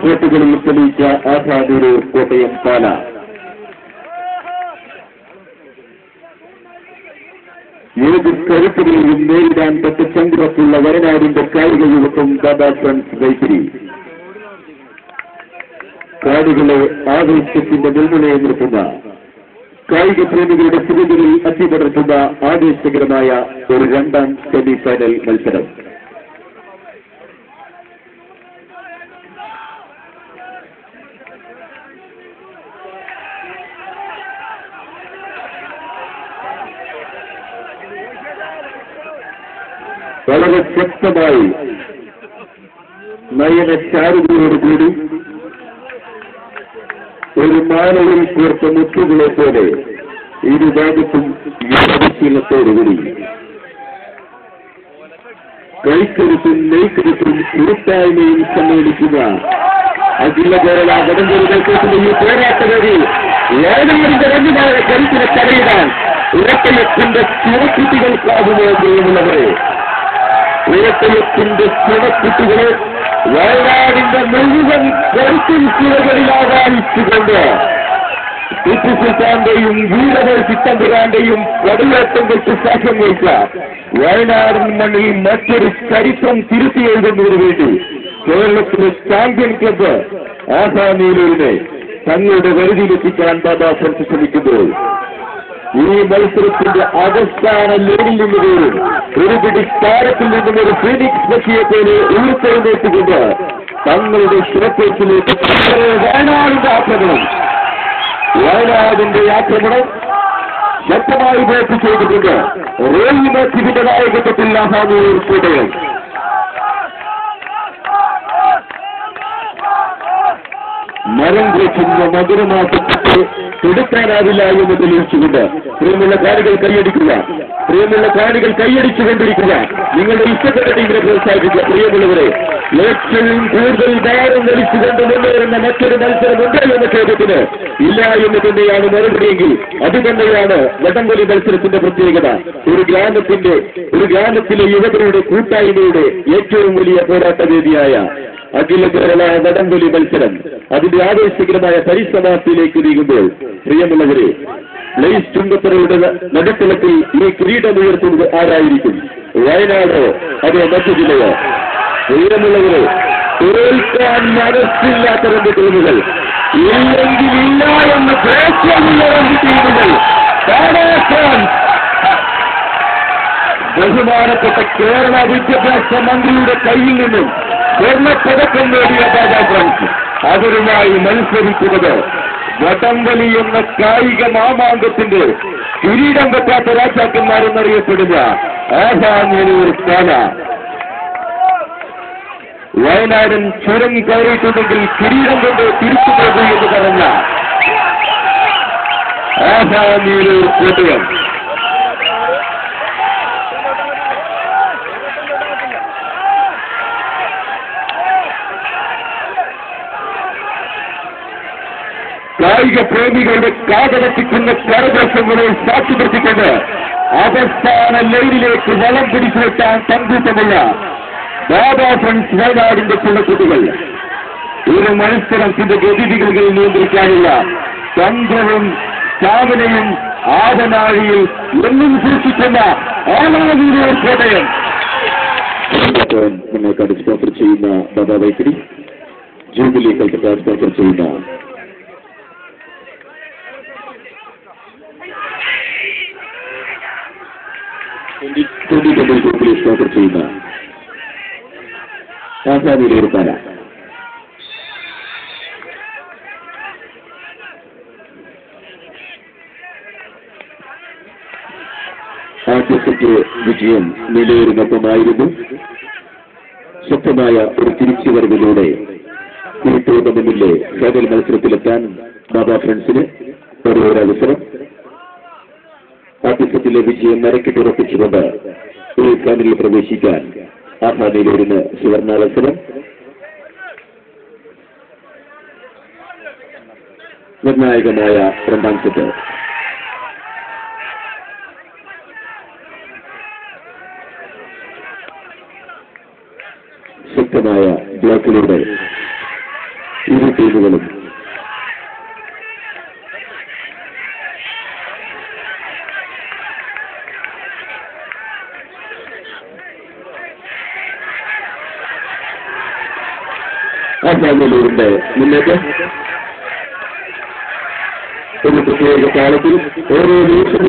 കോട്ടുകളിൽ തെളിയിച്ച ആസാദൂര് കോട്ടയം പാല. ഏത് കരുത്തിനെയും നേരിടാൻ തട്ടച്ചങ്കുറപ്പുള്ള വയനാടിന്റെ കായിക യുവത്വം ദാദാ ഫ്രണ്ട്സ് വൈത്തിരി കാടുകളെ ആവേശത്തിന്റെ നെൽമുനയെ നിർത്തുന്ന കായിക പ്രേമികളുടെ സ്ഥിതികളിൽ അത്തിപടർത്തുന്ന ആവേശകരമായ ഒരു രണ്ടാം സെമി ഫൈനൽ മത്സരം. വളരെ ശക്തമായി നയനചാരുതയോടുകൂടി ഒരു മാനവരിൽ കോർത്ത മുത്തുകളെ പോലെ ഇരുഭാഗത്തും പരിശീലനത്തോടുകൂടി കൈക്കരുത്തും നെയ്ക്കരുത്തും കൂട്ടായ്മയും സമ്മേളിക്കുന്ന അഖില കേരള വടംവലികൾക്കുള്ള ഈ പോരാട്ടവരി വയനാടിന്റെ രണ്ടുമായ കരുത്തിനെ തടയിടാൻ ഇരട്ടയത്തിന്റെ ചുവക്കുട്ടികൾക്കാകുമോ പ്രിയമുള്ളവരെ? ഇരട്ടയത്തിന്റെ ചുവക്കുട്ടികളെ വയനാടിന്റെ മുഴുവൻ കരുത്തിൽ ചുവകളിലാവാഹിച്ചുകൊണ്ട് ടിപ്പു സുൽത്താന്റെയും വീരവർ ചിത്തമ്പുരാന്റെയും പടയേറ്റങ്ങൾക്ക് സാക്ഷ്യം വഹിച്ച വയനാടൻ മണ്ണിൽ മറ്റൊരു ചരിത്രം തിരുത്തി എഴുതുന്നതിനു വേണ്ടി കേരളത്തിലെ ചാമ്പ്യൻ ക്ലബ്ബ് ആസാനീലൂരിനെ തങ്ങളുടെ വരുതിയിലെത്തിക്കാൻ ദാദാ ഫ്രണ്ട്സ് ശ്രമിക്കുമ്പോൾ ഈ മത്സരത്തിന്റെ അവസാന ലേഡിൽ നിന്ന് പോലും ഒരു പിടി താരത്തിൽ നിന്നും ഒരു ഫീനിക്സ് പക്ഷിയെ പോലെ ഉയർത്തെഴുന്നേറ്റുകൊണ്ട് തങ്ങളുടെ ശ്രദ്ധത്തിലേക്ക് വയനാടിന്റെ ആക്രമണം ശക്തമായി ബാറ്റ് ചെയ്തിട്ടുണ്ട്. റോയി മാച്ചിന്റെ നായകത്വത്തിൽ ആസാനൂർ കോട്ടയം മരം കുറിക്കുന്ന മധുരമാസത്തെ കൊടുക്കാനാവില്ല എന്ന് തെളിയിച്ചുകൊണ്ട് പ്രിയമുള്ള കാണികൾ കൈയടിച്ചുകൊണ്ടിരിക്കുക. നിങ്ങളുടെ ഇഷ്ടപ്പെട്ട ടീമിനെ പ്രോത്സാഹിപ്പിക്കുക. പ്രിയമുള്ളവരെ, ഏറ്റവും കൂടുതൽ ഭാരം വലിച്ചുകൊണ്ട് മുന്നേറുന്ന മറ്റൊരു മത്സരമുണ്ട് എന്ന ചോദ്യത്തിന് ഇല്ല എന്ന് തന്നെയാണ് മറുപടിയെങ്കിൽ അത് തന്നെയാണ് വടംവലി മത്സരത്തിന്റെ പ്രത്യേകത. ഒരു ഗ്രാമത്തിലെ യുവതയുടെ കൂട്ടായ്മയുടെ ഏറ്റവും വലിയ പോരാട്ടവേദിയായ അഖില കേരള വടംവലി മത്സരം അതിന്റെ ആവേശകരമായ പരിസമാപ്തിയിലേക്ക് നീങ്ങുമ്പോൾ പ്രിയമുള്ളവരെ, ബ്ലേസ് ചുങ്കത്തറയുടെ നടുത്തളത്തിൽ ഈ കിരീടം ഉയർത്തുന്നത് ആരായിരിക്കും? വയനാടോ അതോ മറ്റു ജില്ലയോ? പ്രിയമുള്ളവരെ, തോൽക്കാൻ മനസ്സില്ലാത്ത രണ്ട് ടീമുകൾ, ഇല്ലെങ്കിൽ ഇല്ല എന്ന് ദേശീയമുള്ള രണ്ട് ടീമുകൾ. ബഹുമാനപ്പെട്ട കേരള വിദ്യാഭ്യാസ മന്ത്രിയുടെ കയ്യിൽ നിന്നും സ്വർണ്ണപ്പതക്കം നേടിയ ദാദാ ഫ്രണ്ട്സ് അവരുമായി മത്സരിക്കുന്നത് വടംവലി എന്ന കായിക മാമാങ്കത്തിന്റെ കിരീടം വെക്കാത്ത രാജാക്കന്മാരെന്നറിയപ്പെടുന്ന ആസാനൂർ പാല. വയനാടൻ ചുരം കയറിയിട്ടുണ്ടെങ്കിൽ കിരീടം കൊണ്ട് തിരിച്ചു പോകും എന്ന് പറഞ്ഞ ആസാനൂർ കോട്ടയം കായിക പ്രേമികളുടെ കാതടപ്പിക്കുന്ന കരദേശങ്ങളെ സാക്ഷ്യപ്പെടുത്തിക്കൊണ്ട് അവസാന ലൈനിലേക്ക് വളം പിടിച്ചു വെട്ടാൻ തങ്കൂട്ടമുള്ള ദാദാ ഫ്രണ്ട്സ് വയനാടിന്റെ ചുണക്കുട്ടികൾ ഒരു മത്സരത്തിന്റെ ഗതിവിധികൾ നിയന്ത്രിക്കാനുള്ള തന്ത്രവും സ്ഥാപനയും ആവനാഴിയിൽ എന്നും സൂക്ഷിക്കുന്ന ആസാനൂർ കോട്ടയം. നിങ്ങൾക്ക് സ്പോൺസർ ചെയ്യുന്ന ദാദാ വൈത്തിരി, ജൂബിലി കൽക്കട്ട സ്പോൺസർ ചെയ്യുന്ന സ്പോൺസർ ചെയ്യുന്ന ആസാനൂർ പാല. ആദ്യ സെറ്റ് വിജയം നിലയൂരിനൊപ്പമായിരുന്നു. ശക്തമായ ഒരു തിരിച്ചുവരവിലൂടെ കുരുത്തോതമില്ലേ ഫൈനൽ മത്സരത്തിലെത്താൻ ദാദാ ഫ്രണ്ട്സിന് ഒരവസരം. ആദ്യ സെറ്റിലെ വിജയം മരക്കിട്ടുറപ്പിച്ചുകൊണ്ട് ഈ ഫൈനലിൽ പ്രവേശിക്കാൻ ആസാനൂരിന് സുവർണാവസരം. നിർണായകമായ രണ്ടാം സെറ്റ് ശക്തമായ ബ്ലോക്കിലൂടെ ഇരു ടീമുകളും. ആശാനല്ലൂരിന്റെ മുന്നേറ്റം ഒരു പ്രത്യേക കാലത്തിൽ ഓരോ നിമിഷം